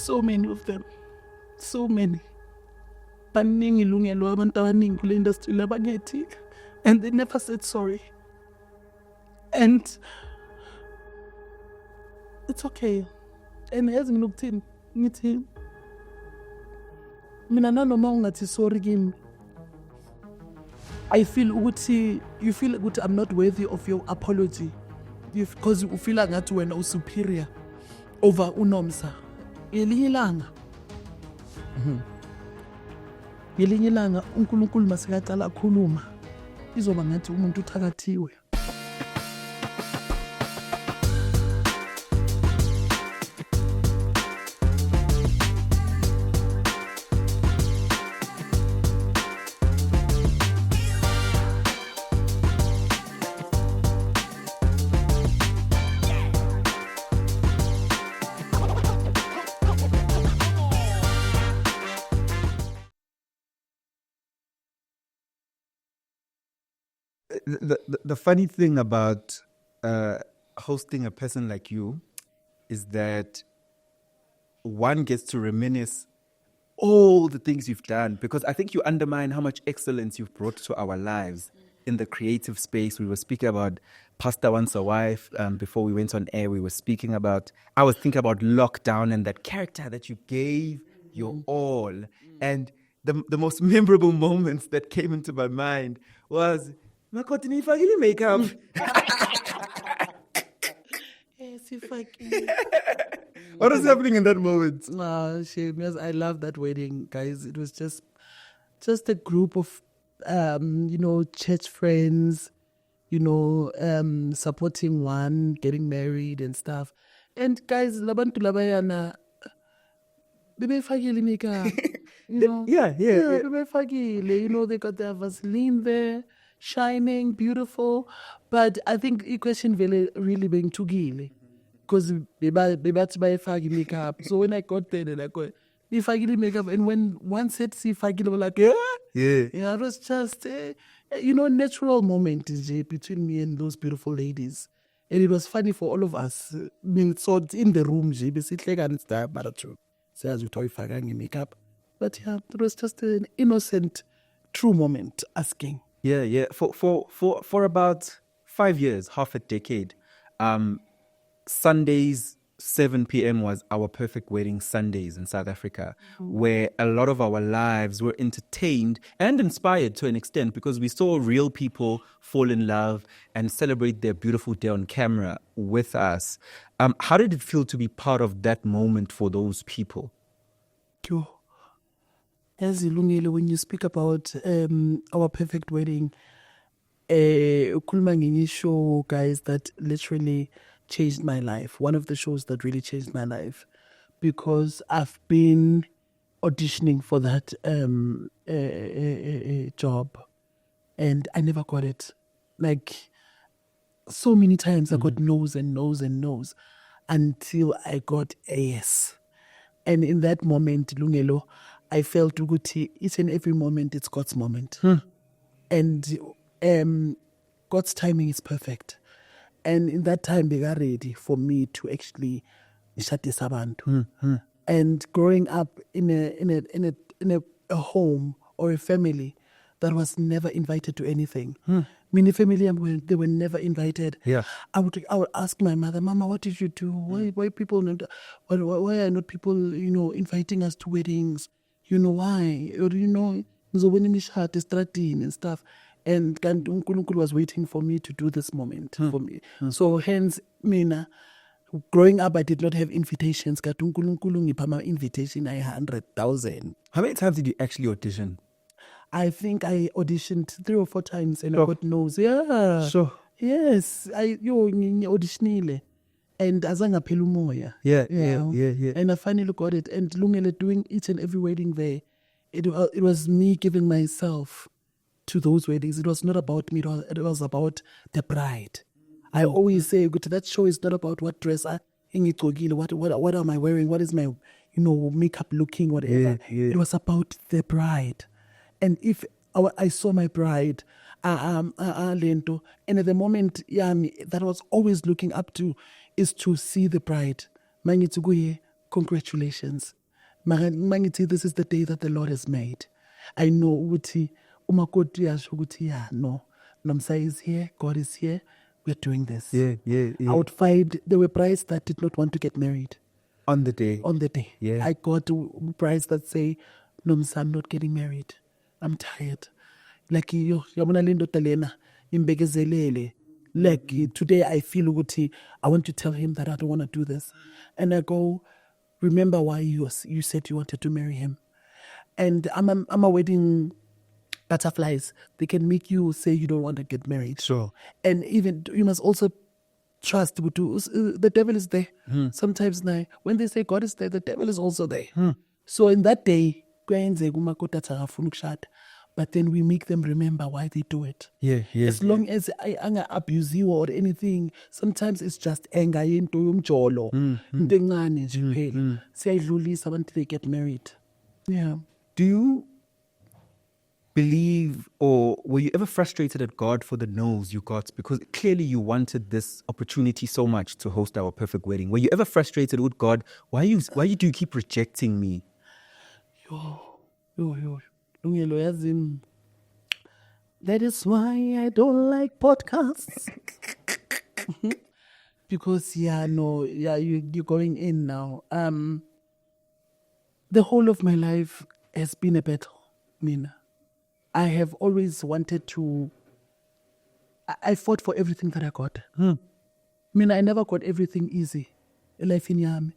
So many of them. So many. Baningi ilungelo abantu abaningi kule industry labanyethi. And they never said sorry. And it's okay. And yazi nginokuthini ngithi mina nanoma ungathi sorry kimi, I feel ukuthi you feel ukuthi I'm not worthy of your apology because you feel ngathi wena usuperior over uNomsa. Ngelinye ilanga uNkulunkulu masekaqala akhuluma izoba ngathi umuntu uthakathiwe. The funny thing about hosting a person like you is that one gets to reminisce all the things you've done, because I think you undermine how much excellence you've brought to our lives in the creative space. We were speaking about Pasta Once a Wife before we went on air. I was thinking about Lockdown and that character that you gave your all. And the most memorable moments that came into my mind was, Makoti nifakile makeup. What was happening in that moment? Shame. Yes, I love that wedding, guys. It was just a group of, church friends, supporting one, getting married and stuff. And guys, labantu labayana, bebefakile makeup. Yeah. Bebefakile. They got their Vaseline there, shining, beautiful. But I think the question really being tugile. Because bebathi bayifaki makeup. So when I got there, they're like, ifakile makeup. And when one said ifakile, we're like, yeah. It was just natural moment between me and those beautiful ladies. And it was funny for all of us. So in the room, basically, and stuff, but true. Says we talk ifakile makeup. But yeah, it was just an innocent, true moment asking. Yeah. For about 5 years, half a decade, Sundays, 7 p.m. was our perfect wedding Sundays in South Africa, where a lot of our lives were entertained and inspired to an extent, because we saw real people fall in love and celebrate their beautiful day on camera with us. How did it feel to be part of that moment for those people? As Ilungile, when you speak about our perfect wedding, ukhuluma show, guys, that literally changed my life. One of the shows that really changed my life, because I've been auditioning for that job and I never got it. Like, so many times I got no's and no's and no's until I got a yes. And in that moment, Lungelo, I felt ukuthi each and every moment it's God's moment. And God's timing is perfect. And in that time, they got ready for me to actually shut this abantu. And growing up in a home or a family that was never invited to anything. Many family, they were never invited. Yeah. I would ask my mother, Mama, what did you do? Why people not? Why are not people inviting us to weddings? Why? Or and stuff. And Unkulunkulu was waiting for me to do this moment for me. So hence, Mina, growing up, I did not have invitations. Unkulunkulu ngipha ama invitation 100,000. How many times did you actually audition? I think I auditioned 3 or 4 times and I got no's. Yeah. Sure. Yes. I auditionile. And azanga phela umoya. Yeah. And I finally got it. And Lungile doing each and every wedding there, it was me giving myself to those weddings. It was not about me. It was about the bride. I always say, that show is not about what dress what am I wearing? What is my, makeup looking, whatever. Yeah. It was about the bride. And if I saw my bride, Lento, and at the moment, that I was always looking up to is to see the bride. Mangituguye, congratulations. Mangithi, this is the day that the Lord has made. I know ukuthi umakoti yasho ukuthi yeah, no. Nomsa is here, God is here, we're doing this. Yeah. I would find there were brides that did not want to get married On the day. on the day. Yeah. I got brides that say, Nomsa, I'm not getting married. I'm tired. Like yabona le ndoda lena imbekezelele. Like today I feel ukuthi I want to tell him that I don't want to do this. And I go, remember why you said you wanted to marry him. And I'm a wedding butterflies. They can make you say you don't want to get married. Sure. And even you must also trust the devil is there. Sometimes now when they say God is there, the devil is also there. So in that day, kuyenzeka umakoti athi akafuni ukushada, but then we make them remember why they do it. Yeah. As long as anga abuse you or anything, sometimes it's just anger yento yomjolo. Into encane nje kuphela. Siyayidlulisa until they get married. Yeah. Do you believe, or were you ever frustrated at God for the no's you got? Because clearly you wanted this opportunity so much to host our perfect wedding. Were you ever frustrated with God? Why do you keep rejecting me? Yo. Lungelo yazini. That is why I don't like podcasts. Because you're going in now. The whole of my life has been a battle, Mina. I have always wanted to. I fought for everything that I got. Mina, I never got everything easy. Life in yami.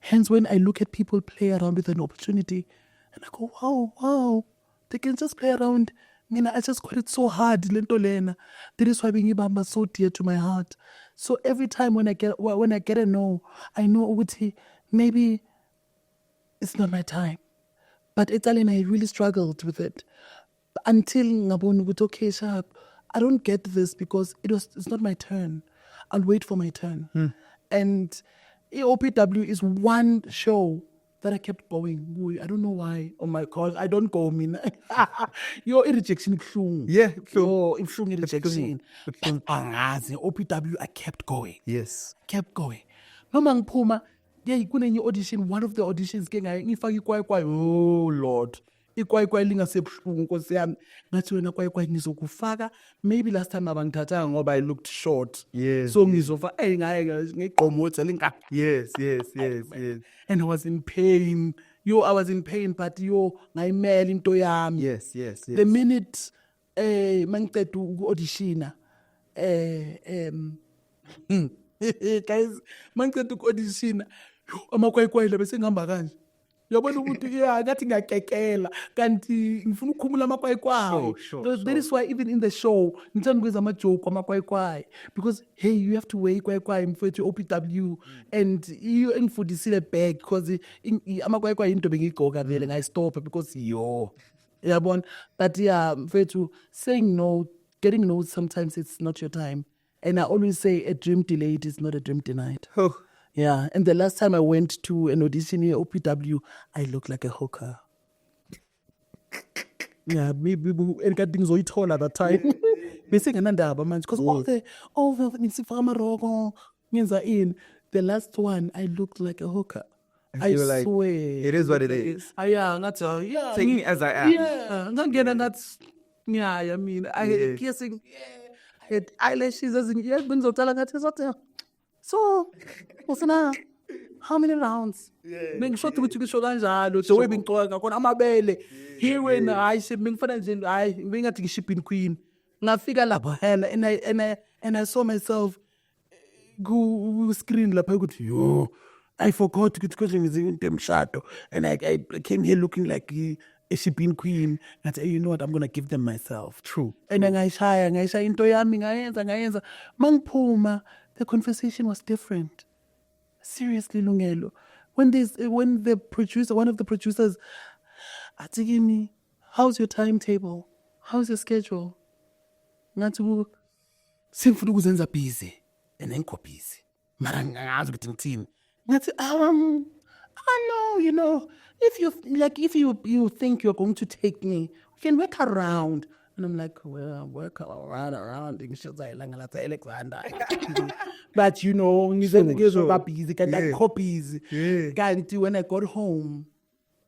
Hence, when I look at people play around with an opportunity, and I go, wow, they can just play around. Mina, I just got it so hard. Lento lena. That is why Bingibamba is so dear to my heart. So every time when I get a no, I know ukuthi maybe it's not my time. But Italian, I really struggled with it until ngabona ukuthi okay, sharp. I don't get this because it's not my turn. I'll wait for my turn. And OPW is one show that I kept going. I don't know why. Oh my God, I don't go, mina. Your rejection ibuhlungu. Yeah, Your ibuhlungu rejection. Ibuhlungu. But angazi, OPW, I kept going. Yes. Kept going. Noma ngiphuma, kunenye audition, one of the auditions ke ngifaka ikwayikwayi. Oh Lord. Ikwayikwayi lingasebuhlungu Nkosi yami. Ngathi wena kwayikwayi ngizokufaka. Maybe last time abangithathanga ngoba I looked short. Yes. So ngizofa ngigqomotha linka. Yes. And I was in pain. I was in pain, but ngayimela into yami. Yes. The minute mangiceda uku-auditiona guys, mangiceda uku-auditiona amakwayikwayi la bese ngihamba kanje. Yabona ukuthi ngathi ngiyakekela kanti ngifuna ukukhumula amakwayikwayi. Sure. That is why even in the show ngithanda ukwenza ama-joke amakwayikwayi because hey, you have to weigh ikwayikwayi mfethu OPW and iyo engifundisile back because amakwayikwayi into bengiyigqoka vele ngayistopha because yabona. But yeah, mfethu, saying no, getting no, sometimes it's not your time. And I always say a dream delayed is not a dream denied. Oh. Yeah, and the last time I went to an audition here, OPW, I looked like a hooker. Yeah, maybe anything zoyithola at that time. Bese nganandaba manje because all the nisifaka amaroko ngenza in the last one I looked like a hooker. I like, swear. it is what it is. Yeah, ngathi yeah. Singing as I am. Yeah, ngangena ngathi yeah, I mean, I had kissing, I had eyelashes as in yeah, bengizotala ngathi zote. So, usina how many rounds? Bengishoda ukuthi ngisho kanjalo, the way bengixoka ngakhona amabele. Here when I said bengifana nje hayi bengathi ngishipini queen. Ngafika lapha and I saw myself go screen lapha ukuthi yo, I forgot ukuthi ngize emshado and I came here looking like a shipping queen. And I say, you know what, I'm going to give them myself. True. And then ngayishaya into yami ngayenza. Mangiphuma, the conversation was different. Seriously, Lungelo. When the producer, one of the producers, asked me, how's your timetable? How's your schedule? Ngathi simfuna ukuzenza busy and engikho busy. Mara ngingazi ukuthi ngithini. Ngathi I know, if you think you're going to take me, we can work around. And I'm like, well, I work around. And she's like, Alexander. But you know, Sure. busy, get Yeah. like copies. Yeah. When I got home,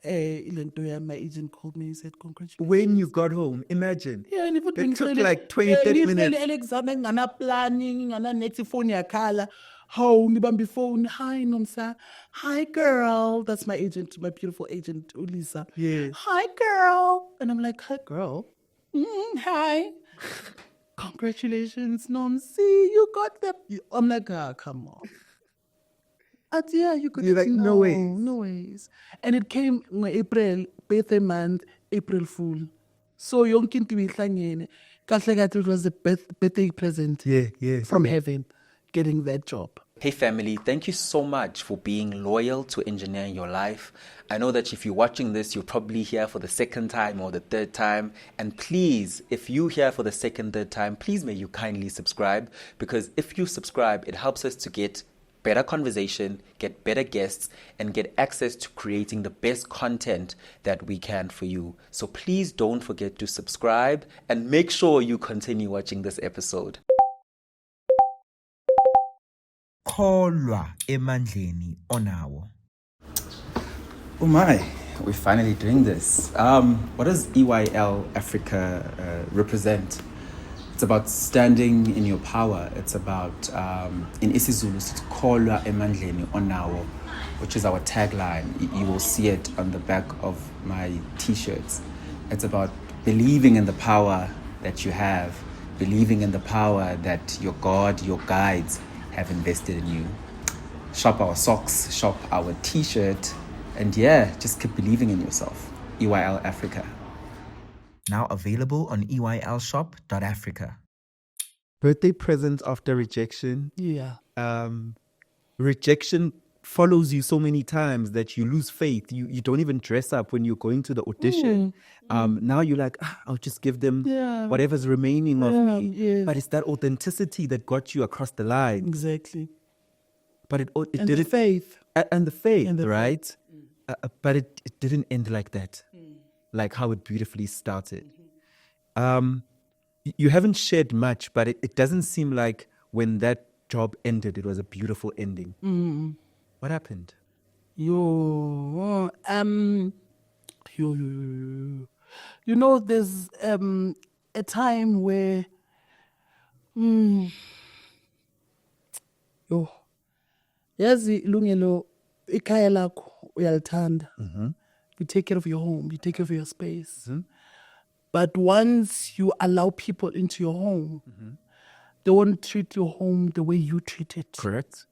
my agent called me and said, congratulations. When you got home, imagine. Yeah, and if it It took like 20, 30 minutes. Alexander ngana planning, ngana next phone yakhala. How ngibambi phone. Hi Nomsa. Hi girl. That's my agent, my beautiful agent, Ulisa. Yeah. Hi girl. And I'm like, hi girl. Hi. Congratulations, Nomsi. You got the. I'm like, come on. Yeah, you could. You're like, no ways. No ways. And it came in April, birthday month, April Fool. So yonke into ihlangene. Kahle kahle it was a birthday present Yeah. from heaven, getting that job. Hey family, thank you so much for being loyal to Engineering Your Life. I know that if you're watching this, you're probably here for the second time or the third time. And please, if you're here for the second, third time, please may you kindly subscribe, because if you subscribe, it helps us to get better conversation, get better guests, and get access to creating the best content that we can for you. So please don't forget to subscribe and make sure you continue watching this episode. Kholwa emandleni onawo. Oh my, we're finally doing this. What does EYL Africa represent? It's about standing in your power. It's about, in isiZulu, it's Kholwa emandleni onawo, which is our tagline. You will see it on the back of my t-shirts. It's about believing in the power that you have, believing in the power that your God, your guides have invested in you. Shop our socks, shop our t-shirt, and yeah, just keep believing in yourself. EYL Africa. Now available on EYLshop.africa. Birthday presents after rejection. Yeah. Rejection follows you so many times that you lose faith. You don't even dress up when you're going to the audition. Now you're like, I'll just give them whatever's remaining of me. Yeah. But it's that authenticity that got you across the line. Exactly. But it And did the it, faith. and the faith, And the right? But it didn't end like that, like how it beautifully started. You haven't shared much, but it doesn't seem like when that job ended, it was a beautiful ending. What happened? You know, there's a time where yazi lungelo ikhaya lakho uyalithanda. You take care of your home, you take care of your space. But once you allow people into your home, they won't treat your home the way you treat it. Correct.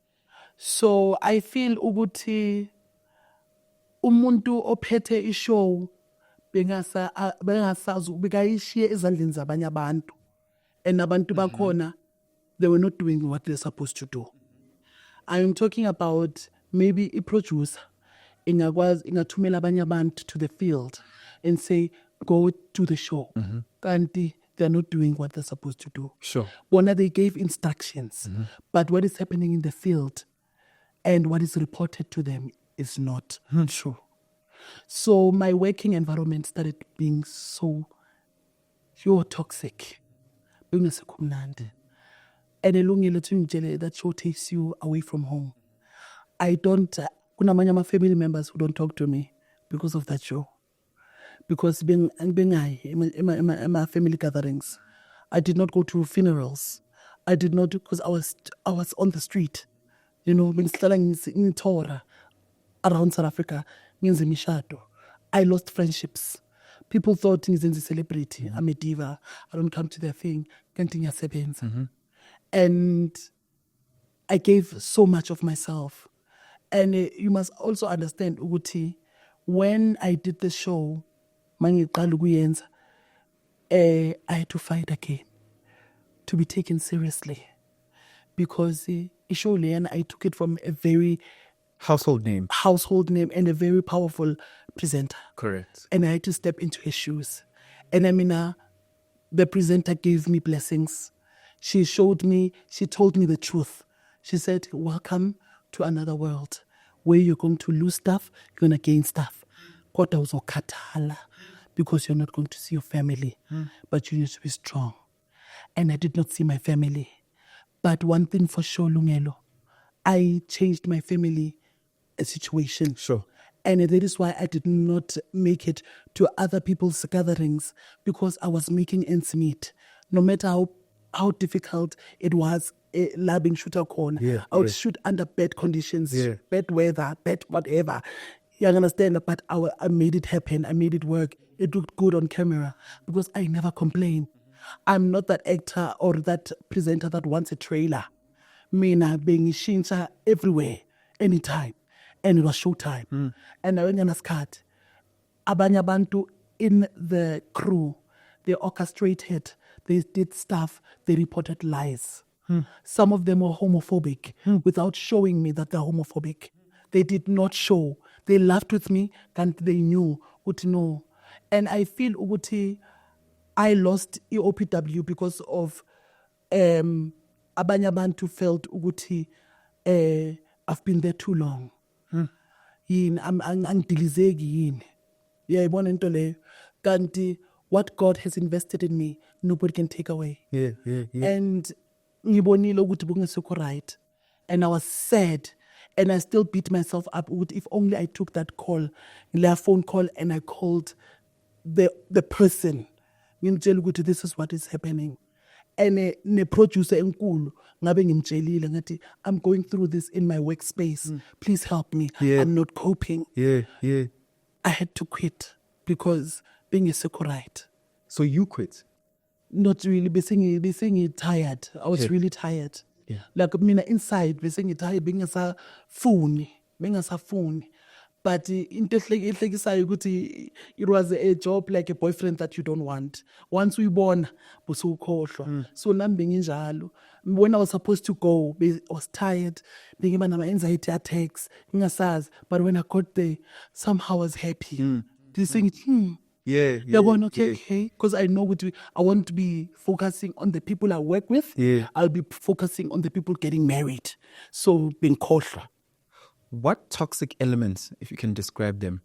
So I feel ukuthi umuntu ophethe ishow bengasazi bekayishiye ezandleni zabanye abantu, and abantu bakhona, they were not doing what they're supposed to do. I'm talking about maybe a producer ingathumela abanye abantu to the field and say, go to the show. Kanti they're not doing what they're supposed to do. Sure. Bona, they gave instructions, but what is happening in the field and what is reported to them is not true. So my working environment started being so toxic. Bengasekho mnandi. And elungile to ngitshele that show takes you away from home. Kunamanye ama-family members who don't talk to me because of that show. Because being my family gatherings, I did not go to funerals. I did not, because I was on the street. You know, bengihlala ngitora around South Africa, ngenze imishado. I lost friendships. People thought ngizenze celebrity. I'm a diva. I don't come to their thing. Kanti ngiyasebenza. And I gave so much of myself. And you must also understand, ukuthi, when I did the show, mangiqala ukuyenza, I had to fight again to be taken seriously, because ishow leyana, I took it from a very Household name. name and a very powerful presenter. Correct. And I had to step into his shoes. And I mean, the presenter gave me blessings. She told me the truth. She said, welcome to another world where you're going to lose stuff, you're going to gain stuff. Kodwa uzokhathala, because you're not going to see your family, but you need to be strong. And I did not see my family. But one thing for sure, Lungelo, I changed my family situation. Sure. And that is why I did not make it to other people's gatherings, because I was making ends meet. No matter how difficult it was, labbing shooter corner. Yeah, I would yeah. shoot under bad conditions, Yeah. bad weather, bad whatever. You understand? But I made it happen. I made it work. It looked good on camera because I never complain. I'm not that actor or that presenter that wants a trailer. Mina being shincha everywhere, anytime. And it was showtime. And I went on a scat. Abanye abantu in the crew, they orchestrated, they did stuff, they reported lies. Some of them were homophobic without showing me that they're homophobic. They did not show. They laughed with me and they knew what to know. And I feel ukuthi I lost EOPW because of abanye abantu felt ukuthi I've been there too long. Yini angidilizeki yini. Yayibona into leyo. Kanti what God has invested in me, nobody can take away. Yeah. And ngibonile ukuthi bungesekho right. And I was sad. And I still beat myself up. If only I took that call, a phone call, and I called the person. Ngimtshela ukuthi this is what is happening. And ne producer enkulu ngabe ngimtshelile ngathi I'm going through this in my workspace. Please help me. Yeah. I'm not coping. Yeah. I had to quit because being a right. So you quit? Not really. Being tired. I was really tired. Yeah. Like mina inside being tired, being phone. But into ehlekisayo ukuthi it was a job like a boyfriend that you don't want. Once we born, busukhohlwa. So nami benginjalo. When I was supposed to go, I was tired. Bengiba nama anxiety attacks. Ngingasazi. But when I got there, somehow I was happy. Just saying, Yeah. okay. Because I know I want to be focusing on the people I work with. Yeah. I'll be focusing on the people getting married. So being khohlwa. What toxic elements, if you can describe them?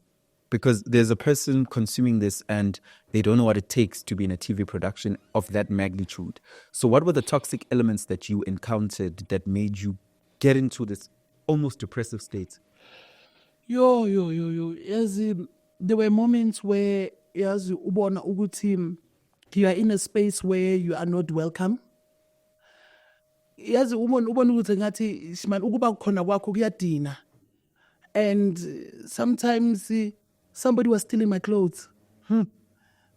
Because there's a person consuming this and they don't know what it takes to be in a TV production of that magnitude. So what were the toxic elements that you encountered that made you get into this almost depressive state? Yo. There were moments where ubona ukuthi you are in a space where you are not welcome. Ubona ukuthi ngathi shimani ukuba khona kwakho kuyadina. And sometimes somebody was stealing my clothes.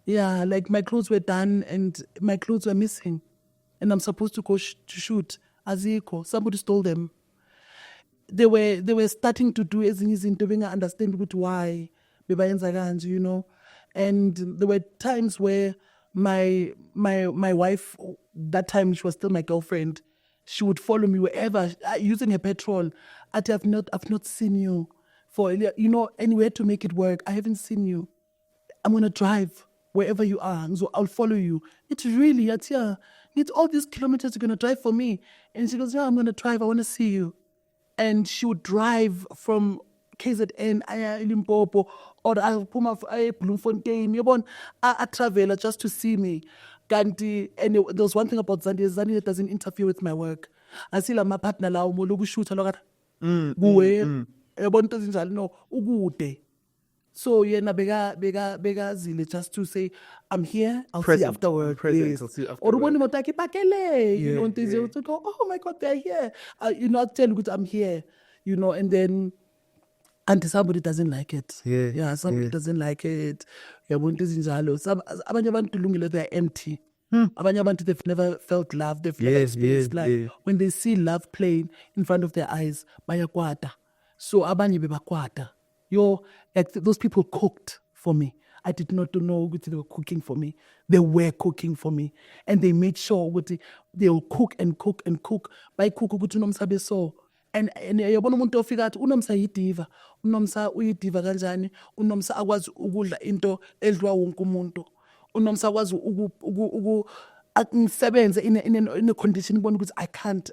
Yeah, like my clothes were done and my clothes were missing. And I'm supposed to go to shoot. Aziko, somebody stole them. They were starting to do ezinye izinto benga understand ukuthi why bebayenza kanje, you know. And there were times where my wife, that time she was still my girlfriend, she would follow me wherever, using her petrol. I've not seen you for, you know, anywhere to make it work. I haven't seen you. I'm going to drive wherever you are. So I'll follow you. It's really, it's all these kilometers you're going to drive for me. And she goes, yeah, I'm going to drive. I want to see you. And she would drive from KZN, Limpopo, or Puma, Bloemfontein. I travel just to see me. Kanti, and there was one thing about Zandi doesn't interfere with my work. I see my partner la umologu shoot lokat kuwe yabona into ezinjalo no ukude. So yena bega zile just to say I'm here, I'll see you afterwards. Present, I'll see you Or afterwards. when you bakele, you know, things to go, oh my God, they're here. You know, I tell you I'm here, you know, and then and somebody doesn't like it. Yeah, Somebody doesn't like it. Yabona into ezinjalo. Abanye abantu lungile, they're empty. Abanye abantu, they've never felt love. They've never experienced love. When they see love playing in front of their eyes, bayakwata. So abanye bebakwata. Like those people cooked for me. I did not know what they were cooking for me. They were cooking for me. And they made sure they will cook and cook and cook. By cook ukuthi unomsabe so. And yabona umuntu ofika athi unomsa yidiva. Unomsa uyidiva kanjani? Unomsa akwazi ukudla into edliwa wonke umuntu. Unomsa akwazi ngisebenze in a condition ubona ukuthi I can't,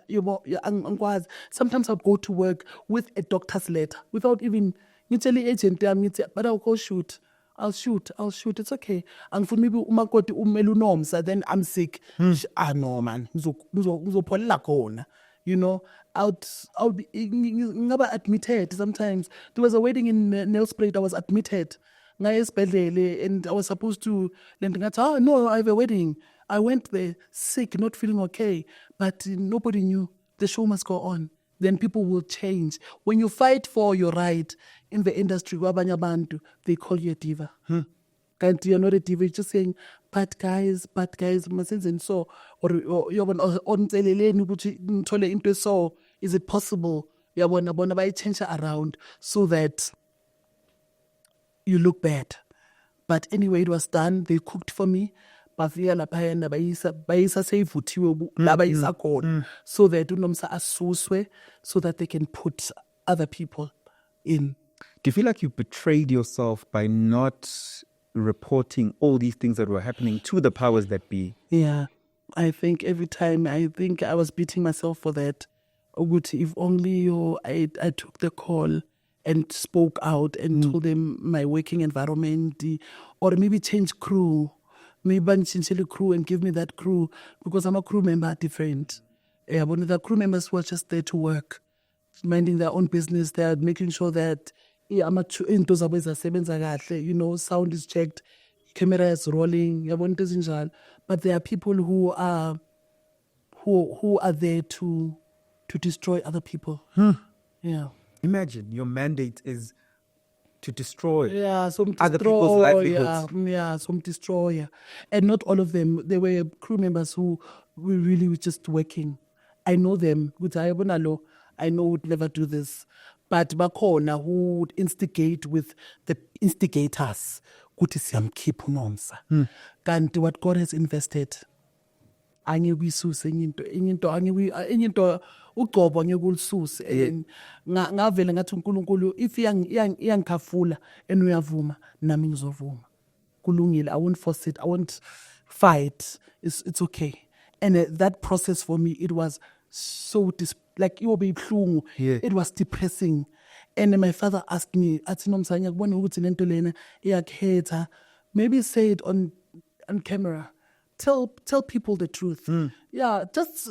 angikwazi. Sometimes I would go to work with a doctor's letter without even ngitshela i-agent yami ngithi but I'll go shoot. I'll shoot. It's okay. And for maybe umakoti umelunomsa, then I'm sick. No, man. Ngizopholela khona. You know, I'll be never admitted sometimes. There was a wedding in Nelspruit. I was admitted. And I was supposed to no, I have a wedding. I went there sick, not feeling okay. But nobody knew. The show must go on. Then people will change. When you fight for your right in the industry, kwabanye abantu, they call you a diva. Kanti you're not a diva, you're just saying, bad guys, masenzeni so, or onitseleleni ukuthi ngithole into so, is it possible? Yabona bona bayichange around so that you look bad. But anyway, it was done. They cooked for me. Bafika laphayana bayisa seyivuthiwe la bayisa khona so that unomsa asuswe so that they can put other people in. Do you feel like you betrayed yourself by not reporting all these things that were happening to the powers that be? Yeah, I think every time I was beating myself for that. Ukuthi, if only I took the call and spoke out and told them my working environment, or maybe change crew. Maybe change the crew and give me that crew because I'm a crew member different. One of the crew members were just there to work, minding their own business. They're making sure that sound is checked, camera is rolling. But there are people who are there to destroy other people. Yeah. Imagine your mandate is to destroy some other people's livelihoods. Some destroyer. And not all of them. There were crew members who were really just working. I know them. I know would never do this. But bakhona who would instigate with the instigators. Kuthi siyamkhipha uNomsa. Kanti what God has invested, angekuyisuse enye into ugcobo angekulisuse. Ngavele ngathi uNkulunkulu if iyangikhafula and uyavuma nami ngizovuma. Kulungile, I won't force it, I won't fight. It's okay. And that process for me, it was so like it will be blue. It was depressing. And my father asked me, Nomsa ngiyakubona ukuthi lento lena iyakhetha. Maybe say it on camera. Tell people the truth. Yeah, just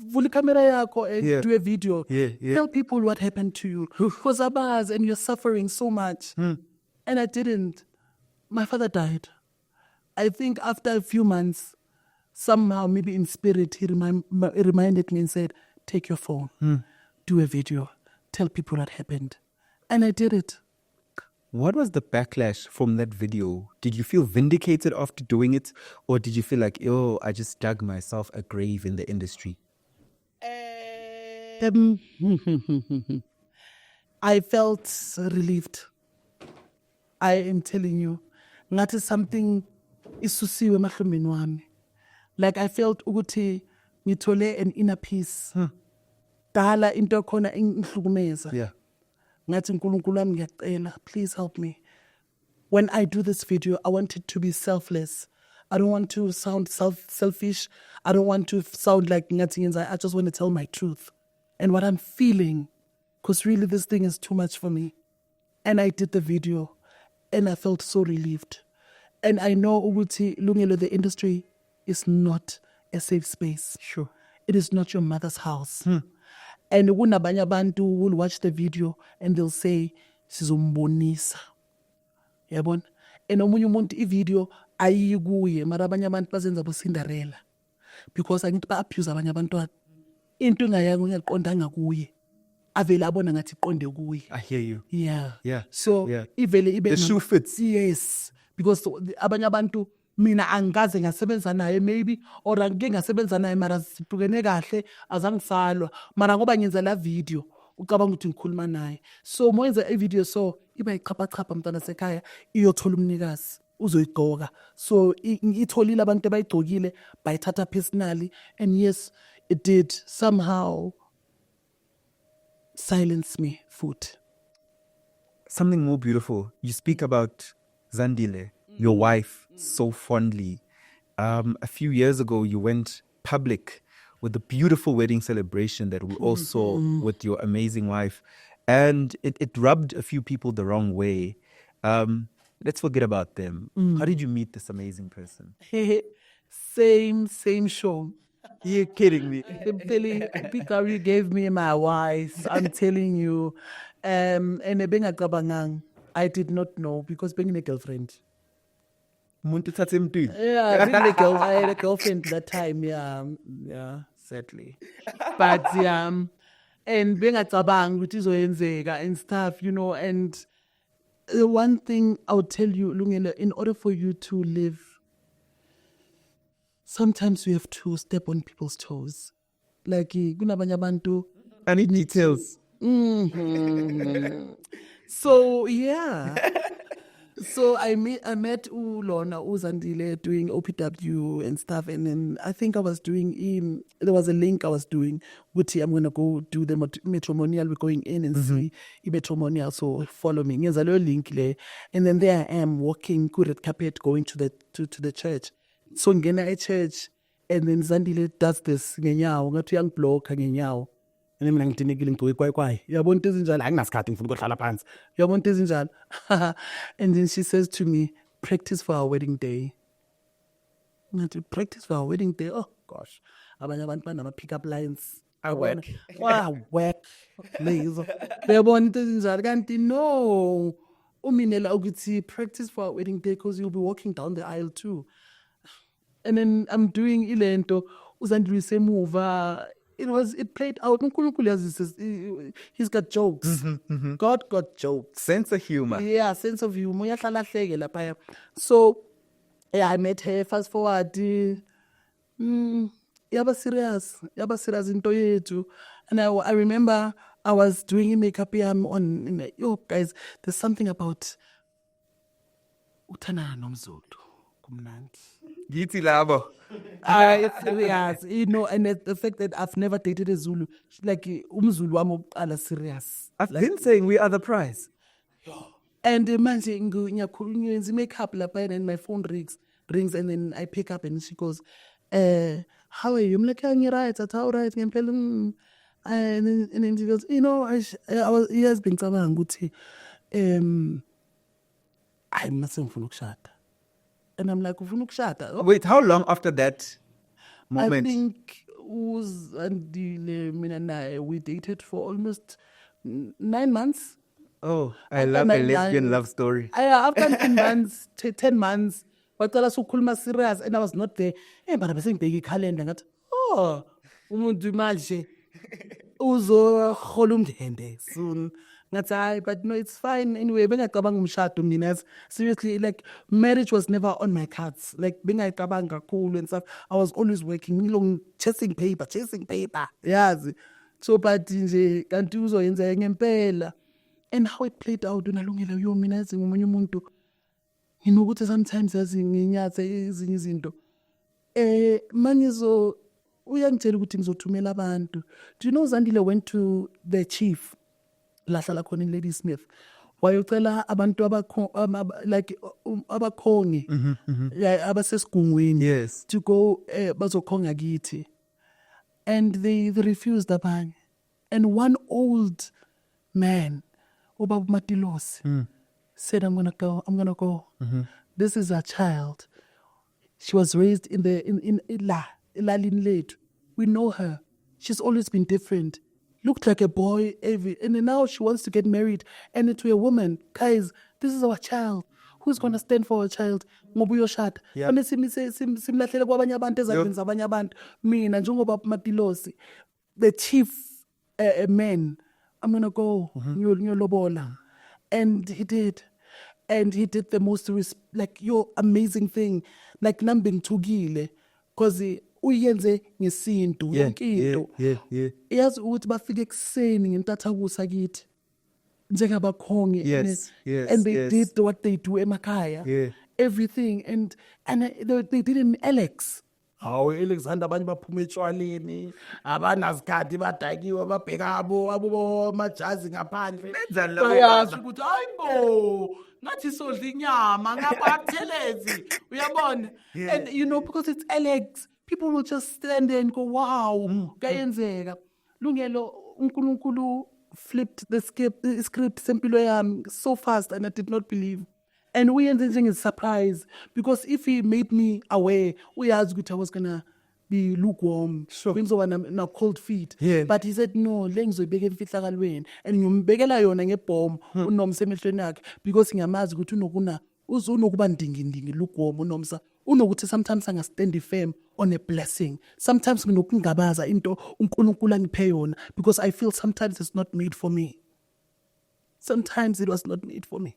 vula camera yakho and do a video. Tell people what happened to you. Because abaz and you're suffering so much. And I didn't. My father died. I think after a few months, somehow, maybe in spirit, he reminded me and said, take your phone, do a video, tell people what happened. And I did it. What was the backlash from that video? Did you feel vindicated after doing it? Or did you feel like, I just dug myself a grave in the industry? I felt relieved. I am telling you. Ngathi something isusiwe emahlomeni wami. Like I felt ukuthi ngithole an inner peace. Dala into khona ingihlukumeza. Ngathi uNkulunkulu wami ngiyacela, please help me. When I do this video, I want it to be selfless. I don't want to sound selfish. I don't want to sound like ngathi I just want to tell my truth and what I'm feeling, because really this thing is too much for me. And I did the video and I felt so relieved. And I know ukuthi Lungelo, the industry is not a safe space. Sure. It is not your mother's house. And kunabanye abantu will watch the video and they'll say, sizombonisa. Yabona? And omunye umuntu i-video ayiyi kuye, mara abanye abantu bazenza boCinderella. Because angithi ba-abuse abanye abantwana. Into ingaqondanga kuye. Avele abona ngathi iqonde kuye. I hear you. Yeah. So ivele ibe the shoe fits. Yes. Because abanye abantu mina angaze ngasebenza naye maybe or angike ngasebenza naye mara sihlukene kahle azangisalwa mara ngoba ngenza la video ucabanga ukuthi ngikhuluma naye. So moyenza i video so iba ichapha mntana sekhaya iyothola umnikazi uzoyigqoka. So itholile abantu abayigqokile bayithatha personally, and yes, it did somehow silence me foot. Something more beautiful. You speak about Zandile, your wife, so fondly. A few years ago, you went public with a beautiful wedding celebration that we all saw with your amazing wife. And it rubbed a few people the wrong way. let's forget about them. How did you meet this amazing person? Same show. You're kidding me. I'm telling you, PW gave me my wife. I'm telling you. And ebengacabanga, I did not know because being a girlfriend. Muntu uthathe emntwini. Yeah, I had a girlfriend that time. Yeah, sadly. But and bengacabanga ukuthi izoyenzeka and stuff, and the one thing I would tell you, Lungile, in order for you to live, sometimes you have to step on people's toes. Like kunabanye abantu. I need details. So yeah. So I met Ulona Uzandile doing OPW and stuff, and then I think I was doing there was a link I was doing with I'm gonna go do the matrimonial. We're going in and see matrimonial, so follow me. There's a little link there, and then there I am walking good red carpet going to the church. So ngena a church, and then Zandile does this ngenyawo ngathi uyangiblocka ngenyawo. And mina ngidinekile ngigcoke kwayi yabona into ezinjalo anginasikhathi ngifuna ukuhlala phansi yabona into ezinjalo. And then she says to me, practice for our wedding day. Ngathi practice for our wedding day. Oh gosh, abanye abantu banama pick up lines. Work. Work lezo yabona into ezinjalo kanti no uminela ukuthi practice for our wedding day because you'll be walking down the aisle too. And then I'm doing ilento uzandile semuva. It played out. He's got jokes. God got jokes. Sense of humor. Yeah, sense of humor. So, yeah, I met her. Fast forward. Yaba serious into yetu. And I remember I was doing makeup on. Guys, there's something about uthana nomzulu kumnandi. Githi labo. Yes, and the fact that I've never dated a Zulu, like umzulu wami wokuqala serious. I've been saying we are the prize. And manje ngiyakhulunywa makeup lapha, and my phone rings, and then I pick up and she goes, how are you? I'm like, right, that's how right. And then she goes, I was years been cabanga ukuthi I mustn't ufuna ukushada. And I'm like, ufuna ukushada? Wait, how long after that moment? I think we dated for almost 9 months. Oh, I love a lesbian love story. After 10 months, 10 months, waqala ukukhuluma serious, and I was not there. But bese ngibheka ikhalenda ngathi, oh, umuntu manje uzohola umndende soon. But no, it's fine. Anyway, bengacabanga umshado mina. Seriously, like marriage was never on my cards. Like bengacabanga kakhulu and stuff. I was always working, chasing paper. Yes. So but nje kanti uzoyenza ngempela. And how it played out unalungela yo mina yazi ngomunye umuntu. Nginokuthi sometimes yazi nginyathe ezinye izinto. Manizo uyangitshela ukuthi ngizothumela abantu. Do you know Zandile went to the chief lahlala khona in Ladysmith wayocela abantu abakhongi abasesigungwini Yes. to go bazokhonga kithi, and they refused abanye. And one old man ubaba Matilosi said, I'm gonna go. This is our child. She was raised in Elalini lethu. We know her. She's always been different. Looked like a boy, and then now she wants to get married and to a woman. Guys, this is our child. Who's going to stand for our child? Ngoba uyoshada. Ane simlahlele kwabanye abantu ezandleni zabanye abantu. Mina njengoba Matilosi, the chief man, I'm going to go. Ngiyolobola. And he did. And he did the most amazing thing. Like nambengithukile because uyenze ngesintu yonke into. Yazi ukuthi bafike ekseni ngentathakusa kithi njengabakhongi. Yes. And they did what they do emakhaya. Everything and they did in Alex. Hawu Alexander abanye baphuma etshwaleni abanasikhathi badakiwe babheka abo majazi ngaphandle. Bayazi ukuthi hayibo ngathi sodla inyama ngapha akuthelezi uyabona. And because it's Alex, people will just stand there and go, wow, kayenzeka. Lungelo uNkulunkulu flipped the script sempilo yami so fast, and I did not believe. And uyenze njenge-surprise, because if he made me aware, uyazi ukuthi I was gonna be lukewarm, bengizoba na cold feet. Yeah. But he said, no, le ngizoyibeka emfihlakalweni, and ngiyombekela yona ngebhomu uNomsa emehlweni akhe, because ngiyamazi ukuthi unokuba ndingindingi lukewarm uNomsa, unokuthi sometimes angastand firm on a blessing. Sometimes nginokungabaza into uNkulunkulu angiphe yona, because I feel sometimes it's not made for me. Sometimes it was not made for me.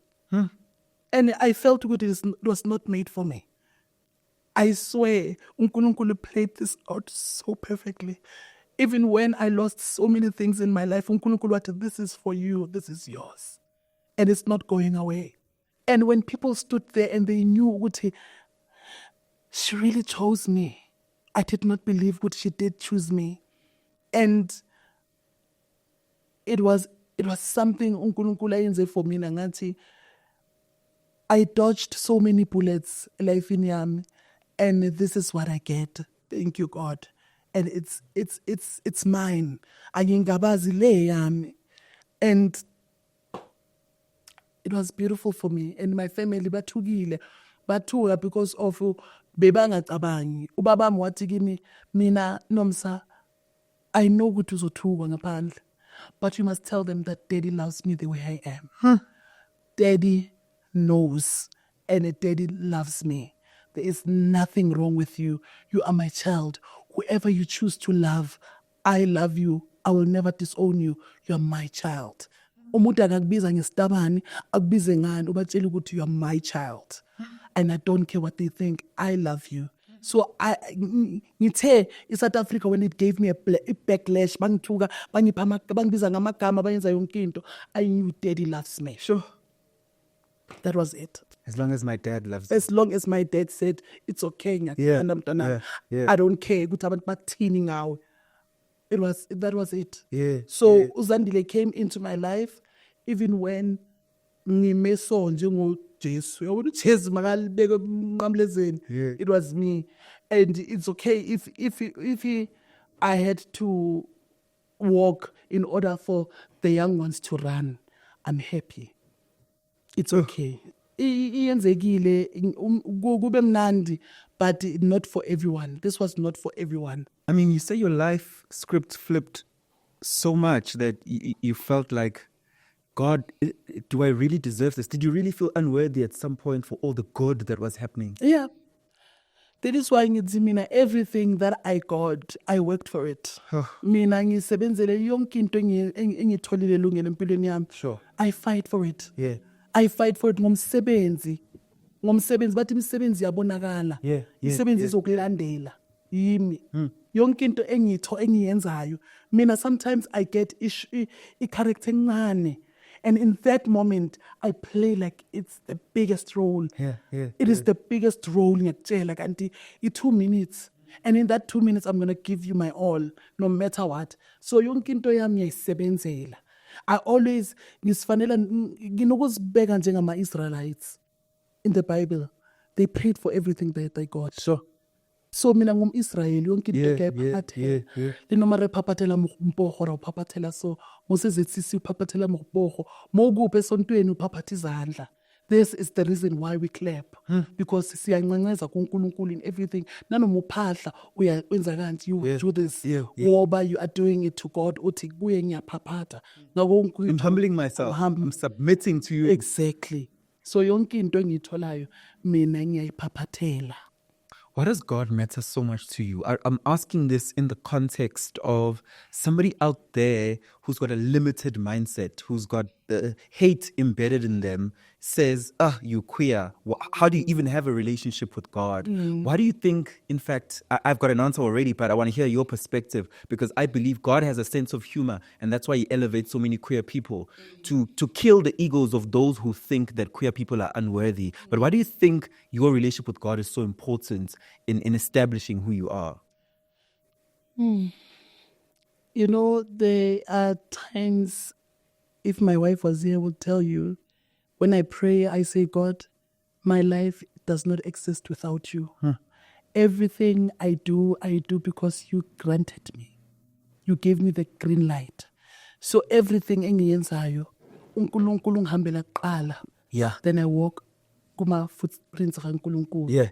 And I felt good it was not made for me. I swear, uNkulunkulu played this out so perfectly. Even when I lost so many things in my life, uNkulunkulu said, this is for you, this is yours. And it's not going away. And when people stood there and they knew what she really chose me, I did not believe what she did choose me. And it was something uNkulunkulu ayenze for me ngathi I dodged so many bullets life in yami, and this is what I get. Thank you, God. And it's mine. Ayingabazi le yami. And it was beautiful for me. And my family bathukile. Bathuka because of bebangacabangi. Ubaba wami wathi kimi, mina Nomsa, I know ukuthi uzothuka ngaphandle, but you must tell them that Daddy loves me the way I am. Daddy knows, and Daddy loves me. There is nothing wrong with you. You are my child. Whoever you choose to love, I love you. I will never disown you. You are my child. Umuntu akakubiza ngestabani, akubize ngani, ubatshela ukuthi you are my child. And I don't care what they think. I love you. So ngithe South Africa, when it gave me a backlash, bangithuka, bangibiza ngamagama, bayenza yonke into, I knew Daddy loves me. Sure. That was it. As long as my dad loves As long as my dad said, it's okay, Yeah. I don't care. That was it. Yeah. So uZandile came into my life even when ngimeso njengoJesu. Yabona uJesu makalibeke emnqamlezweni. Yeah. It was me. And it's okay if I had to walk in order for the young ones to run. I'm happy. It's okay. Iyenzekile kube mnandi, but not for everyone. This was not for everyone. I mean, you say your life script flipped so much that you felt like, God, do I really deserve this? Did you really feel unworthy at some point for all the good that was happening? Yeah. That is why ngithi mina everything that I got, I worked for it. Mina ngisebenzele yonke into engitholile elungile empilweni yami. Sure. I fight for it. Yeah. I fight for it ngomsebenzi. Bathi imisebenzi yabonakala. Yeah. Imisebenzi izokulandela yimi. Yonke into engiyenzayo. Mina sometimes I get i-character encane. And in that moment, I play like it's the biggest role. Yeah. It is the biggest role ngiyakutshela kanti 2 minutes. And in that 2 minutes, I'm going to give you my all, no matter what. So yonke into yami ngiyayisebenzela. I always nginokuzibeka njengama-Israelites in the Bible. They prayed for everything that they got. Sure. So mina ngum-Israel yonke into kuyayiphapathela. Le noma re phaphathela mo mpogo ra phaphathela so mo sezetsisi phaphathela mo mpogo mo kuphe esontweni uphaphatha izandla. This is the reason why we clap, because siyancanceza kuNkulunkulu in everything. Nanoma uphahla uyakwenza kanje, you do this. Ngoba you are doing it to God. Uthi kuye ngiyaphaphatha. I'm humbling myself. I'm submitting to you. Exactly. So yonke into engiyitholayo mina ngiyayiphaphathela. Why does God matter so much to you? I'm asking this in the context of somebody out there who's got a limited mindset, who's got the hate embedded in them, says, you queer. How do you even have a relationship with God? Why do you think, in fact, I've got an answer already, but I want to hear your perspective, because I believe God has a sense of humor, and that's why he elevates so many queer people to kill the egos of those who think that queer people are unworthy. But why do you think your relationship with God is so important in establishing who you are? You know, there are times, if my wife was here, I would tell you, when I pray, I say, God, my life does not exist without you. Everything I do because you granted me. You gave me the green light. So everything engiyenzayo, uNkulunkulu ngihambela kuqala. Yeah. Then I walk kuma footprints kaNkulunkulu. Yeah.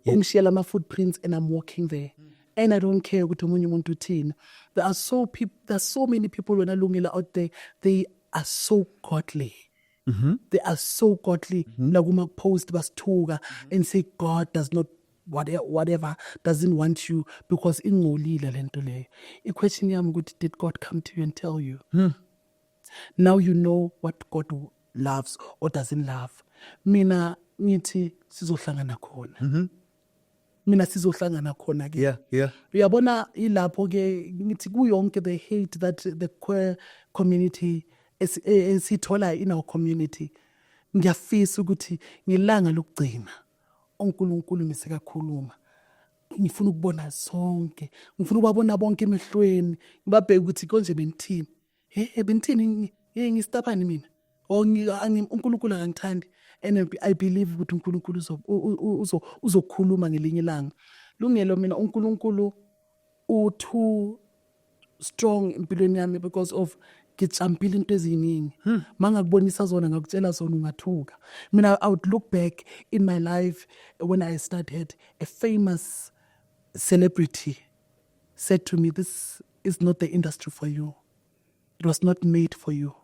Ungishiyela ama footprints and I'm walking there. And I don't care ukuthi umunye umuntu uthini. There are so many people when alungile out there, they are so godly. They are so godly. Like uma post basithuka and say God does not whatever doesn't want you because ingcolile lento leyo. I-question yami ukuthi did God come to you and tell you? Now you know what God loves or doesn't love. Mina ngithi sizohlangana khona. Mina sizohlangana khona ke. Yeah. Uyabona ilapho ke ngithi kuyonke the hate that the queer community esithola in our community. Ngiyafisa ukuthi ngilanga lokugcina uNkulunkulu misekakhuluma. Ngifuna ukubona sonke. Ngifuna ukubabona bonke emehlweni. Ngibabheke ukuthi konje benithini. Benithini ngistaphani mina. uNkulunkulu angithandi. And I believe ukuthi uNkulunkulu uzokhuluma ngelinye ilanga. Lungelo mina uNkulunkulu too strong empilweni yami because of ngijampile into eziningi. Mangakubonisa zona ngakutshela zona ungathuka. Mina I would look back in my life when I started, a famous celebrity said to me, this is not the industry for you. It was not made for you.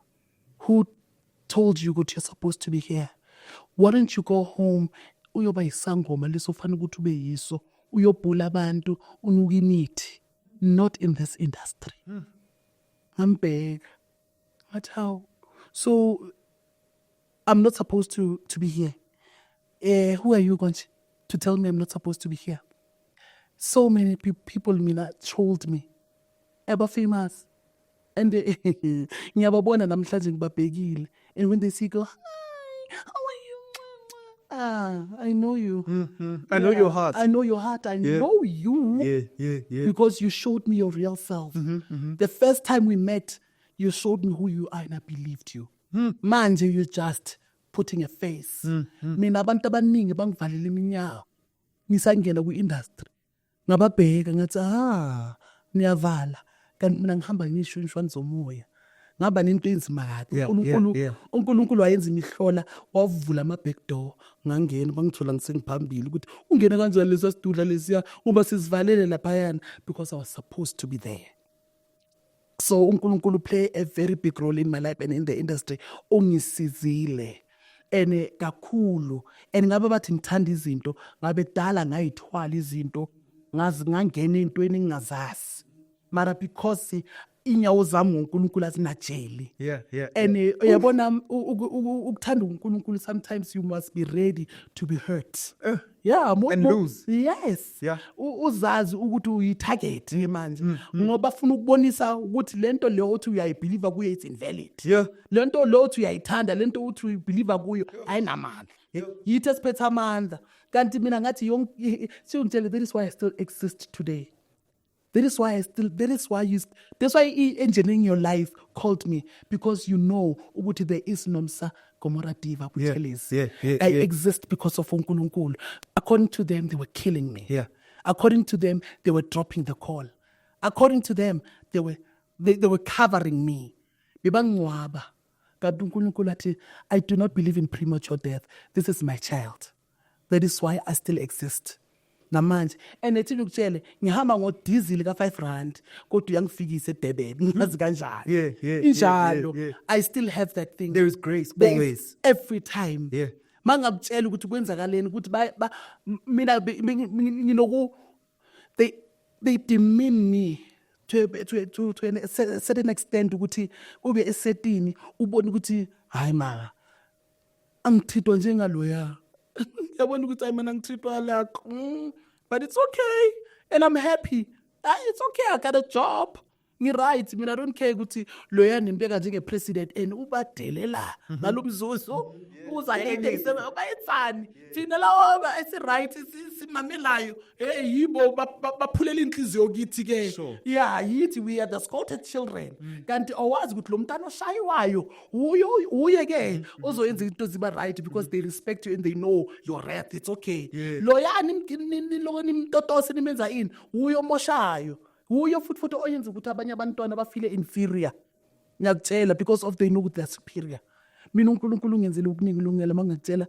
Who told you that you're supposed to be here? Why don't you go home uyoba isangoma lesofana ukuthi ube yiso uyobhula abantu unuka imithi, not in this industry. I'm big. What how? So I'm not supposed to be here. Who are you going to tell me I'm not supposed to be here? So many people told me about famous. And ngiyababona namhlanje ngibabhekile. And when they see go, hi, how are you? I know you. I know your heart. I know your heart. I know you. Yeah. Because you showed me your real self. The first time we met, you showed me who you are and I believed you. Manje, you're just putting a face. Mina abantu abaningi bangivalele iminyawo. Ngisangena ku-industry. Ngababheka ngathi niyavala. Kanti mina ngihamba ngisho inshwani zomoya. Ngaba nento enzima kade. uNkulunkulu wayenza imihlola wavula ama back door ngangena bangithola ngisengiphambili ukuthi ungena kanjani lesa sidudla lesiya uma sizivalele lapha yana because I was supposed to be there. So uNkulunkulu play a very big role in my life and in the industry. Ungisizile ene kakhulu and ngabe bathi ngithanda izinto ngabe dala ngayithwala izinto ngazi ngangena entweni engingazazi mara because inyawo zami ngoNkulunkulu azinajeli. Yeah. And uyabona ukuthanda uNkulunkulu, sometimes you must be ready to be hurt. And lose. Yes. Yeah. Uzazi ukuthi uyi-target manje ngoba funa ukubonisa ukuthi lento leyo uthi uyayibelieve kuyo it's invalid. Yeah. Lento leyo uthi uyayithanda, lento uthi uyibelieve kuyo ayinamandla. Yithi esiphethe amandla. Kanti mina ngathi siyongitshela that is why I still exist today. That's why engineering your life called me, because you know ukuthi there is nomsa Gomora Diva Butelis. I exist because of uNkulunkulu. According to them, they were killing me. Yeah. According to them, they were dropping the call. According to them, they were covering me. Bebangwaba. Kanti uNkulunkulu athi, I do not believe in premature death. This is my child. That is why I still exist. Namanje enethi ukutshele ngihamba ngodizili ka5 kodwa uyangifikisa eDurban ngazi kanjani injalo. I still have that thing. There is grace always every time. Mangakutshela ukuthi kwenzakaleni ukuthi mina nginoku they demean me to a certain extent ukuthi ube esetini ubone ukuthi hayi mara angithithwa njengaloya. Yabona ukuthi ayimana ngithithwa lakho. But it's okay and I'm happy. It's okay, I got a job. Right, I don't care ukuthi loya nimbeka njenge president and ubadelela ngalomzuzu uzayede isema bayitsani thina lawo esi right simamelayo yibo baphulela inhliziyo kithi ke. Yithi we are the scouted children. Kanti awazi ukuthi lo mntana oshayiwayo uye ke ozoyenza into ziba right because they respect you and they know your worth. It's okay. Loya nimtotose nimenza ini uyo moshayo. Uyo futhi oyenza ukuthi abanye abantwana bafile inferior. Ngiyakutshela because of they know they're superior. Mina uNkulunkulu ungenzele ukuningi ulungela mangakutshela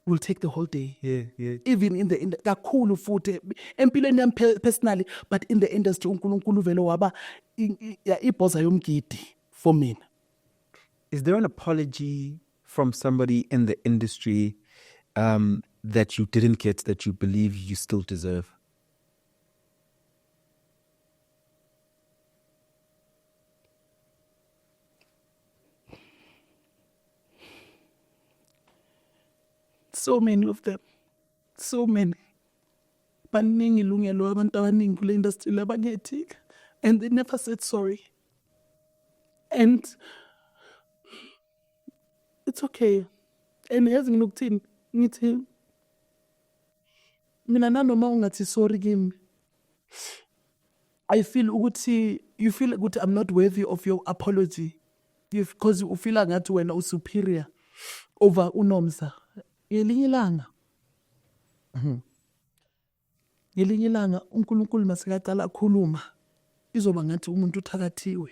will take the whole day. Yeah. Even in the kakhulu futhi empilweni yami personally, but in the industry uNkulunkulu vele waba ibhoza yomgidi for mina. Is there an apology from somebody in the industry that you didn't get that you believe you still deserve? So many of them. So many. Baningi ilungelo abantu abaningi kule industry labangethika. And they never said sorry. And it's okay. And yazi nginokuthini ngithi mina nanoma ungathi sorry kimi, I feel ukuthi you feel ukuthi I'm not worthy of your apology because you feel ngathi wena superior over uNomsa. Ngelinye ilanga uNkulunkulu masekaqala akhuluma izoba ngathi umuntu uthakathiwe.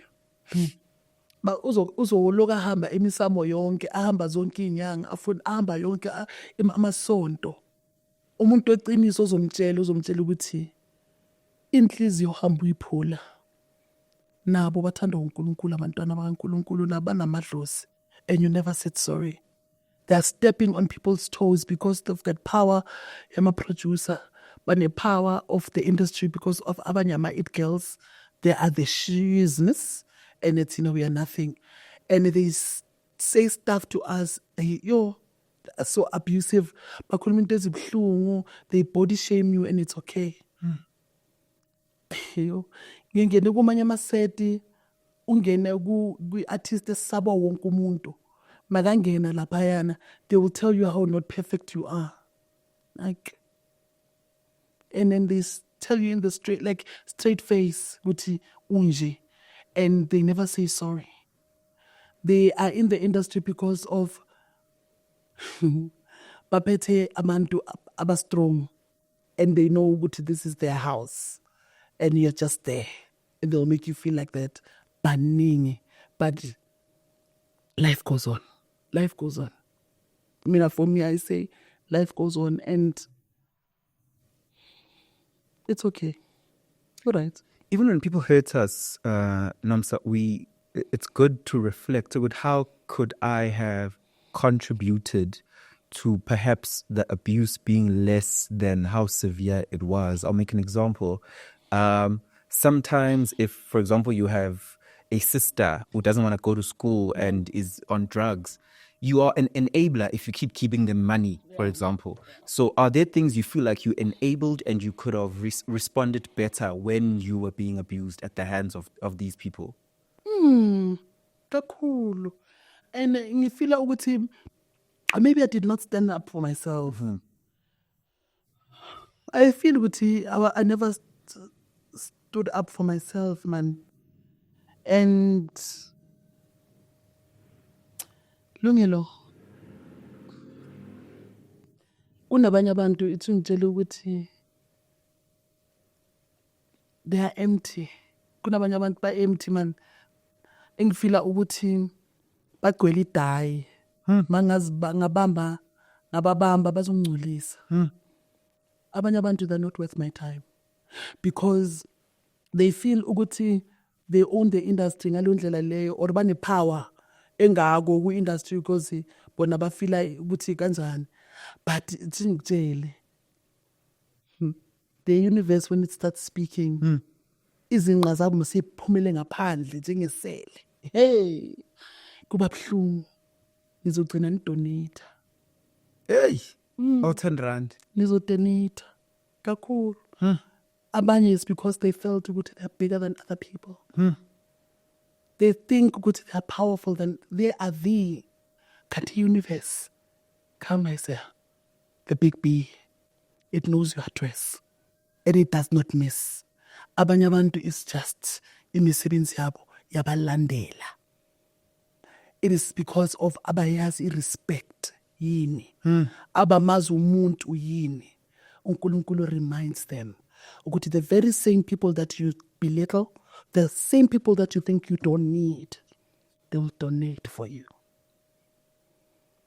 Ba uzoloka hamba emisamo yonke, ahamba zonke inyanga, ahamba yonke amasonto. Umuntu weqiniso uzomtshela ukuthi inhliziyo hamba uyiphula. Nabo bathanda uNkulunkulu, abantwana bakaNkulunkulu nabanamadlozi, and you never said sorry. They're stepping on people's toes because they've got power. I'm a producer, but the power of the industry because of Abanyama It Girls. They are the shizness, and it's, we are nothing. And they say stuff to us, so abusive. They body shame you, and it's okay. Ngingene kumanye amaseti ungene ku-artist esaba wonke umuntu makangena laphayana, they will tell you how not perfect you are, like, and then they tell you in the straight face ukuthi unje, and they never say sorry. They are in the industry because of baphethe abantu abastrong, and they know ukuthi this is their house. And you're just there. And they'll make you feel like that. Baningi. But life goes on. Life goes on. For me, I say life goes on. And it's okay. All right. Even when people hurt us, Nomsa, it's good to reflect about how could I have contributed to perhaps the abuse being less than how severe it was. I'll make an example. Sometimes if, for example, you have a sister who doesn't want to go to school and is on drugs, you are an enabler if you keep giving them money, for example. So are there things you feel like you enabled and you could have responded better when you were being abused at the hands of these people? Kakhulu. And I feel like maybe I did not stand up for myself. I feel I never stood up for myself, man. And Lungelo, kunabanye abantu ithi ngitshela ukuthi they are empty. Kunabanye abantu ba empty, man. Engifila ukuthi bagcwele idayi. Ngabamba bazongcolisa. Abanye abantu, they're not worth my time. Because they feel ukuthi they own the industry ngalo ndlela leyo, or bane power engako ku industry because bona bafila ukuthi kanjani. But ngitshele, the universe when it starts speaking, izinqa zabo masiphumele ngaphandle njengesele. Hey, kuba buhlungu. Nizogcina nidonate. Hey, 10 rand. Nizodonate kakhulu. Abanye is because they felt ukuthi they're bigger than other people. They think ukuthi they're powerful than they are the universe. Come, I say, the big B, it knows your address and it does not miss. Abanye abantu is just imisebenzi yabo yabalandela. It is because of abayazi respect yini. Abamazi umuntu yini. uNkulunkulu reminds them ukuthi the very same people that you belittle, the same people that you think you don't need, they will donate for you.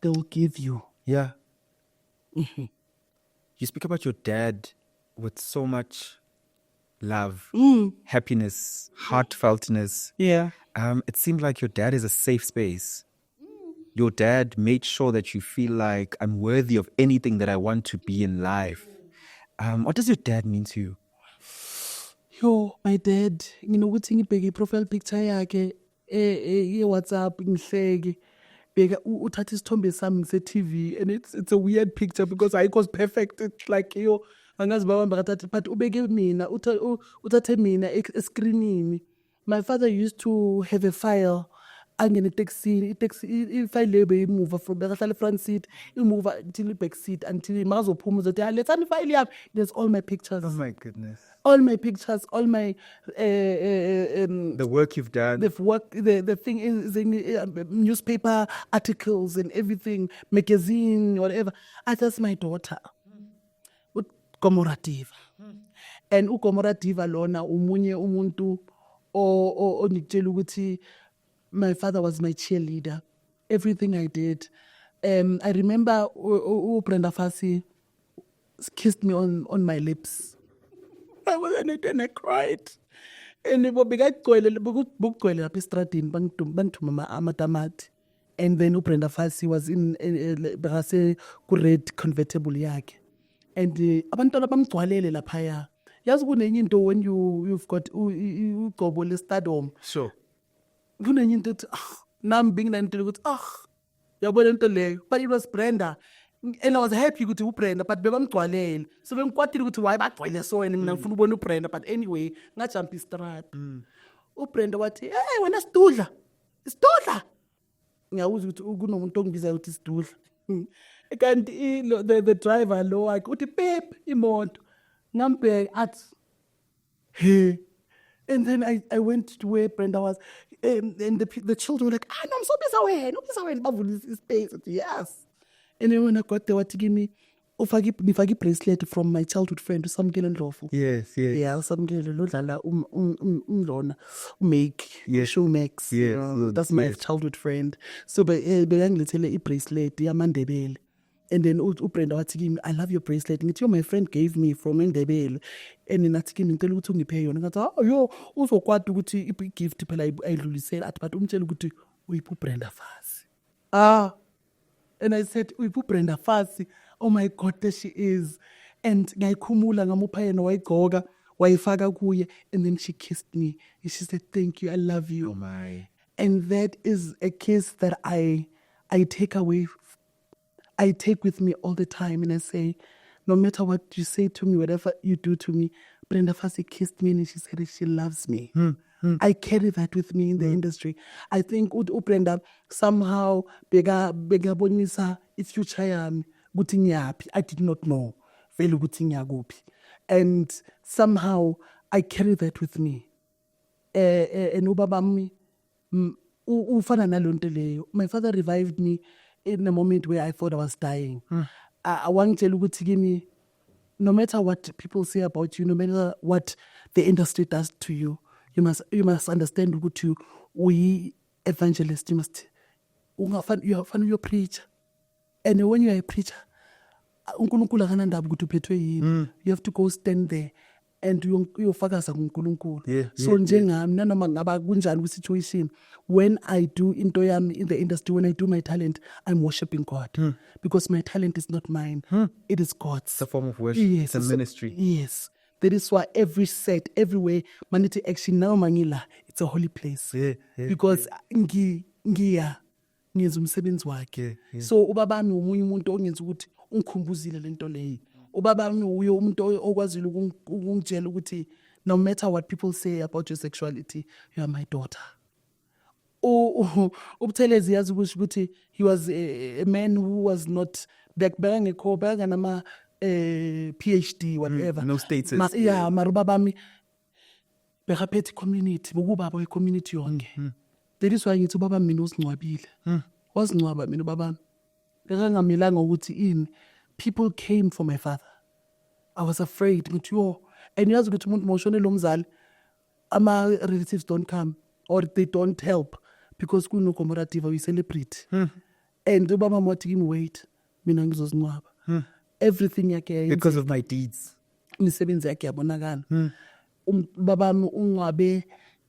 They will give you. Yeah. You speak about your dad with so much love, happiness, heartfeltness. Yeah. It seems like your dad is a safe space. Your dad made sure that you feel like I'm worthy of anything that I want to be in life. What does your dad mean to you? Yo, my dad, ukuthi ngibheke i-profile picture yakhe ye-WhatsApp ngihleke. Bheka uthatha isithombe sami ngise-TV and it's a weird picture because ayikho perfect. It's like angazi babamba kathatha but ubeke mina uthathe mina escreenini. My father used to have a file angene taxi ifile leyo beyimuva from bekahlala front seat imuva until back seat until makazophuma uzothi lethani ifile yami. There's all my pictures. Oh my goodness. All my pictures, all my The work you've done. the thing is in newspaper articles and everything, magazine, whatever. That's my daughter. Gomora Diva. And uGomora Diva lona umunye umuntu onitshela ukuthi my father was my cheerleader. Everything I did. I remember Brenda Fassie kissed me on my lips. I was and I cried. And bekugcwele lapha estradini bangithuma amatamati. And then uBrenda Fassie was in bekase ku-red convertible yakhe. And abantwana bamgcwalele laphaya. Yazi kunenye into when you've got ugobo le-stardom. Sure. Kunenye into ethi nami benginanto ukuthi yabona into leyo. But it was Brenda. And I was happy ukuthi uBrenda but bebamgcwalele. So bengikwatile ukuthi why bagcwele so and mina ngifuna ubona uBrenda but anyway ngajump istrata. uBrenda wathi hey wena sidudla. Isidudla. Ngiyawuza ukuthi kunomuntu ongibiza ukuthi isidudla. Kanti the driver lo wakhe uthi pep imoto. Ngambheka athi hey. And then I went to where Brenda was, and the children were like, no, I'm so busy. Bavula space. Yes. And then when I got there, what to give me, nifaki bracelet from my childhood friend, Samgelo Ndlovu. Yes. Yeah, Samgelo Lodlala umlona make Showmax. Yes. That's my childhood friend. So bengangilethele i-bracelet yamaNdebele. And then uBrenda wathi kimi I love your bracelet ngithi my friend gave me from eNdebele and nathi kimi ngicela ukuthi ungiphe yona ngathi yo uzokwadi ukuthi i-gift phela ayidlulisela athi but umtshela ukuthi uyiphi uBrenda Fassie. And I said uyiphi uBrenda Fassie. Oh my God, there she is. And ngayikhumula ngamupha yena wayigqoka wayifaka kuye and then she kissed me and she said thank you, I love you. Oh my. And that is a kiss that I take away. I take with me all the time and I say, no matter what you say to me, whatever you do to me, Brenda Fassie kissed me and she said she loves me. I carry that with me in the industry. I think uBrenda somehow begabonisa future yami ukuthi ngiyaphi. I did not know vele ukuthi ngiyakuphi. And somehow I carry that with me. And ubabami ufana nalonto leyo. My father revived me in a moment where I thought I was dying. I want to tell you, no matter what people say about you, no matter what the industry does to you, you must understand ukuthi we evangelists, you're a preacher. And when you're a preacher, uNkulunkulu akanandaba ukuthi uphethwe yini. You have to go stand there and uyofakaza kuNkulunkulu. So njengami nanoma ngaba kunjani kwi-situation, when I do into yami in the industry, when I do my talent, I'm worshiping God. Because my talent is not mine. It is God's. It's a form of worship. Yes, It's a ministry. Yes. That is why every set, everywhere, Maniti Action now Mangila, it's a holy place. Because ngiya ngiyenza umsebenzi wakhe. So ubabami umunye umuntu ongenza ukuthi ungikhumbuzile lento leyo. Ubabami uyo umuntu okwazile ukungitshela ukuthi no matter what people say about your sexuality, you are my daughter. Ubuthelezi yazi ukuthi he was a man who was not beka nama PhD whatever. No status. Marubabami bekaphethe community bokubaba we-community yonke. That is why ngithi ubaba mina usingcwabile. Wasingcwaba mina ubabami. Bekangamilanga ukuthi ini. People came for my father. I was afraid. Ngithi and yazi ukuthi umuntu moshone lo mzali ama relatives don't come or they don't help because kuno commemorative we celebrate. And ubaba wathi kimi wait mina ngizozingcwaba. everything yakhe Because of my deeds. imisebenzi yakhe yabonakala. Babami ungabe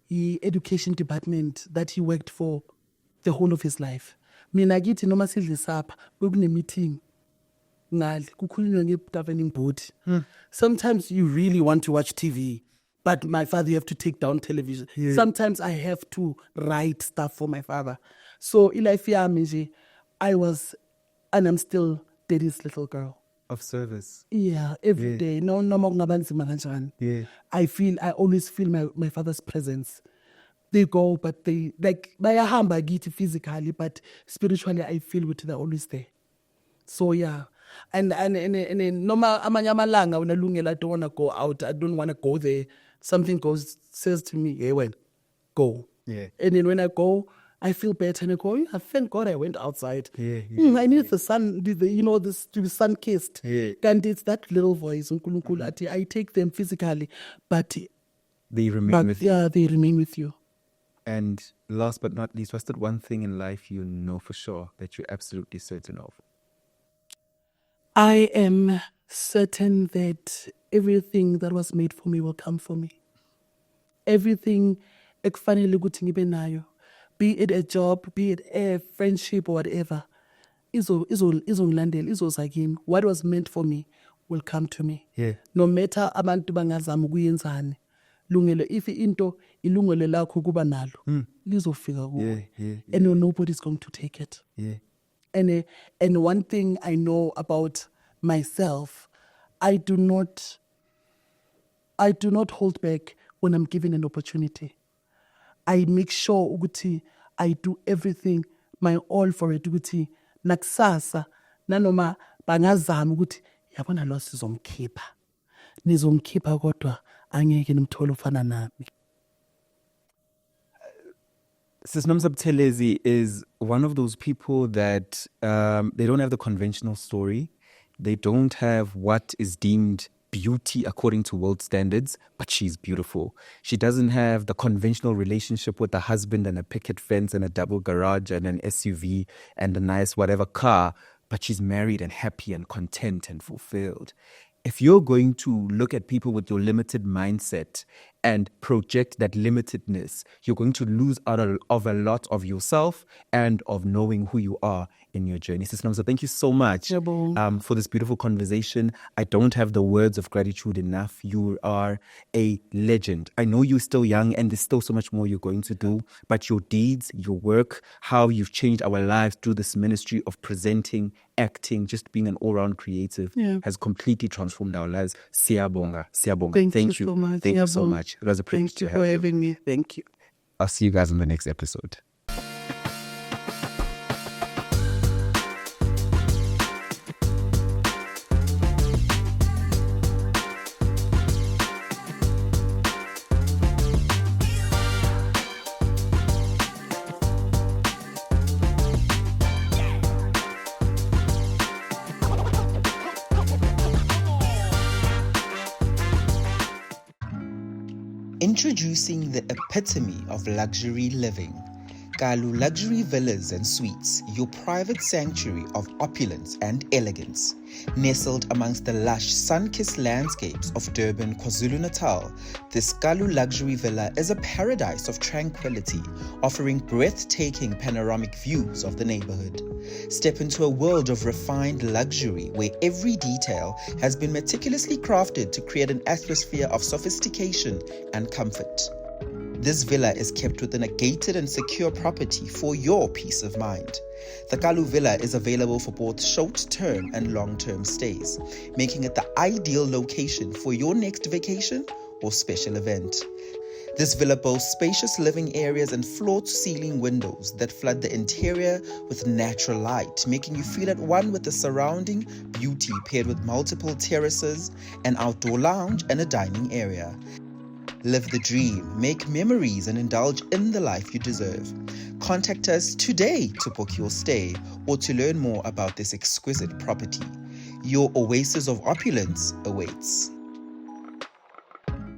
i-education department that he worked for the whole of his life. Mina kithi noma sidle sapha bekune-meeting ngale kukhulunywa nge-governing body. Sometimes you really want to watch TV, but my father, you have to take down television. Sometimes I have to write stuff for my father. So ilife yami nje, I was, and I'm still daddy's little girl. Of service. Yeah, every day. No, noma kungaba nzima kanjani. Yeah. I always feel my father's presence. They go, but they, like, bayahamba kithi physically, but spiritually I feel with they're always there. So yeah. And noma amanye amalanga unalungela, I don't want to go out. I don't want to go there. Something says to me, hey, when go. Yeah. And then when I go, I feel better and I go, yeah, thank God I went outside. Yeah. I need the sun, this to be sun-kissed. Yeah. And it's that little voice, uNkulunkulu athi, I take them physically, but They remain with you. yeah, they remain with you. And last but not least, what's that one thing in life you know for sure that you're absolutely certain of? I am certain that everything that was made for me will come for me. Everything ekufanele ukuthi ngibe nayo, be it a job, be it a friendship or whatever, izongilandela, izoza kimi. What was meant for me will come to me. Yeah. No matter abantu bangazama ukuyenzani, lungelo if into ilungelo lakho kuba nalo, lizofika kuwe. Yeah. And nobody's going to take it. Yeah. And one thing I know about myself, I do not hold back when I'm given an opportunity. I make sure ukuthi I do everything, my all for it, ukuthi nakusasa nanoma bangazama ukuthi yabona lo sizomkhipha. Nizomkhipha kodwa angeke nimthole ufana nami. Sis Nomsa Buthelezi is one of those people that they don't have the conventional story. They don't have what is deemed beauty according to world standards, but she's beautiful. She doesn't have the conventional relationship with a husband and a picket fence and a double garage and an SUV and a nice whatever car, but she's married and happy and content and fulfilled. If you're going to look at people with your limited mindset and project that limitedness, you're going to lose out of a lot of yourself and of knowing who you are in your journey. Sister Nomsa, thank you so much for this beautiful conversation. I don't have the words of gratitude enough. You are a legend. I know you're still young and there's still so much more you're going to do, but your deeds, your work, how you've changed our lives through this ministry of presenting, acting, just being an all-round creative has completely transformed our lives. Siyabonga. Thank you so much. Thank you so much. It was a privilege Thank you to for have you. having me. Thank you. I'll see you guys in the next episode. Introducing the epitome of luxury living. Kalu Luxury Villas and Suites, your private sanctuary of opulence and elegance. Nestled amongst the lush, sun-kissed landscapes of Durban, KwaZulu-Natal, this Kalu Luxury Villa is a paradise of tranquility, offering breathtaking panoramic views of the neighborhood. Step into a world of refined luxury where every detail has been meticulously crafted to create an atmosphere of sophistication and comfort. This villa is kept within a gated and secure property for your peace of mind. The Kalu Villa is available for both short-term and long-term stays, making it the ideal location for your next vacation or special event. This villa boasts spacious living areas and floor-to-ceiling windows that flood the interior with natural light, making you feel at one with the surrounding beauty, paired with multiple terraces, an outdoor lounge, and a dining area. Live the dream, make memories, and indulge in the life you deserve. Contact us today to book your stay or to learn more about this exquisite property. Your oasis of opulence awaits.